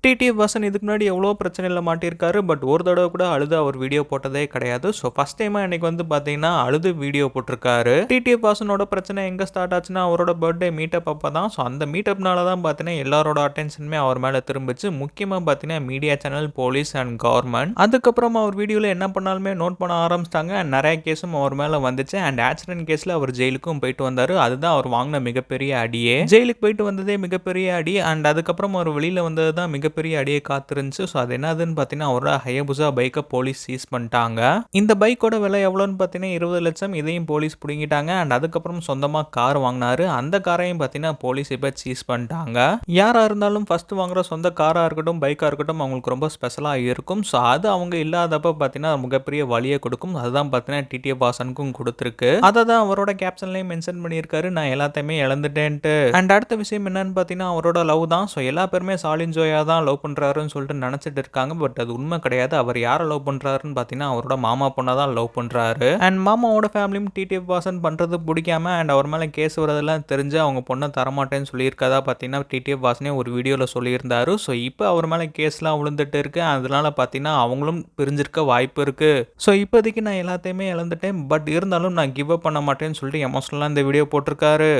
TTF Vasan இதுக்கு முன்னாடி எவ்வளோ பிரச்சனையில மாட்டியிருக்காரு. பட் ஒரு தடவை கூட அழுது அவர் வீடியோ போட்டதே கிடையாது. ஸோ ஃபர்ஸ்ட் டைமா இன்னைக்கு வந்து பார்த்தீங்கன்னா அழுது வீடியோ போட்டிருக்காரு. டிடிஎஃப் வாசனோட பிரச்சனை எங்கே ஸ்டார்ட் ஆச்சுன்னா அவரோட பர்த்டே மீட்டப் அப்போ தான். ஸோ அந்த மீட்டப்னால தான் பார்த்தீங்கன்னா எல்லாரோட அட்டென்ஷனுமே அவர் மேலே திரும்பிச்சு. முக்கியமாக பார்த்தீங்கன்னா media channel, police and government. அதுக்கப்புறம் அவர் வீடியோவில் என்ன பண்ணாலுமே நோட் பண்ண ஆரம்பிச்சிட்டாங்க. அண்ட் நிறைய கேஸும் அவர் மேலே வந்துச்சு. அண்ட் ஆக்சிடென்ட் கேஸில் அவர் ஜெயிலுக்கும் போயிட்டு வந்தார். அதுதான் அவர் வாங்கின மிகப்பெரிய அடியே. ஜெயிலுக்கு போயிட்டு வந்ததே மிகப்பெரிய அடி. அண்ட் அதுக்கப்புறம் அவர் வெளியில் வந்தது தான் மிகப்பெரிய அடியை காத்திருந்துச்சு. ஸோ அது என்னதுன்னு பார்த்தீங்கன்னா அவரோட ஹயபுசா பைக்கை போலீஸ் சீஸ் பண்ணிட்டாங்க. இந்த பைக்கோட விலை எவ்வளோன்னு பார்த்தீங்கன்னா 20 லட்சம். இதையும் போலீஸ் பிடிங்கிட்டாங்க. அண்ட் அதுக்கப்புறம் சொந்தமாக கார் வாங்கினாரு. அந்த காரையும் பார்த்தீங்கன்னா போலீஸ் இப்போ சீஸ் பண்ணிட்டாங்க. யாராக இருந்தாலும் ஃபர்ஸ்ட் வாங்குற சொந்த காராக இருக்கட்டும், பைக்காக இருக்கட்டும் அவங்களுக்கு ரொம்ப ஸ்பெஷலாக இருக்கும். ஸோ அது அவங்க இல்லாதப்ப பார்த்தீங்கன்னா மிகப்பெரிய வழியை கொடுக்கும். அதுதான் பார்த்தீங்கன்னா டிடிஎஃப் வாசனுக்கும் கொடுத்துருக்கு. அதை தான் அவரோட கேப்ஷன்லையும் மென்ஷன் பண்ணியிருக்காரு, நான் எல்லாத்தையுமே இழந்துட்டேன்ட்டு. அண்ட் அடுத்த விஷயம் என்னன்னு பார்த்தீங்கன்னா அவரோட லவ் தான். ஸோ எல்லா பேருமே சாலின் ஜோயா தான் லவ் பண்ணுறாருன்னு சொல்லிட்டு நினச்சிட்டு இருக்காங்க. பட் அது உண்மை கிடையாது. அவர் யாரை லவ் பண்ணுறாருன்னு பார்த்தீங்கன்னா அவரோட மாமா பொண்ணை தான் லவ் பண்ணுறாரு. அண்ட் மாமாவோட ஃபேமிலியும் டிடிஎஃப் வாசன் பண்ணுறது பிடிக்காம அண்ட் அவர் மேலே கேஸ் வரதெல்லாம் தெரிஞ்சு அவங்க பொண்ணை தரமாட்டேன்னு சொல்லியிருக்கதா பார்த்தீங்கன்னா டிடிஎஃப் வாசனே ஒரு வீடியோவில் சொல்லியிருந்தாரு. ஸோ இப்போ அவர் மேலே கேஸ்லாம் விழுந்துட்டு இருக்கு. அதனால பார்த்தீங்கன்னா அவங்களும் பிரிஞ்சிருக்க வாய்ப்பு இருக்கு. ஸோ இப்போதைக்கு நான் எல்லாத்தையுமே இழந்துட்டேன். பட் இருந்தாலும் நான் கிவ் அப் பண்ண மாட்டேன்னு சொல்லிட்டு எமோஷனலாக இந்த வீடியோ போட்டிருக்காரு.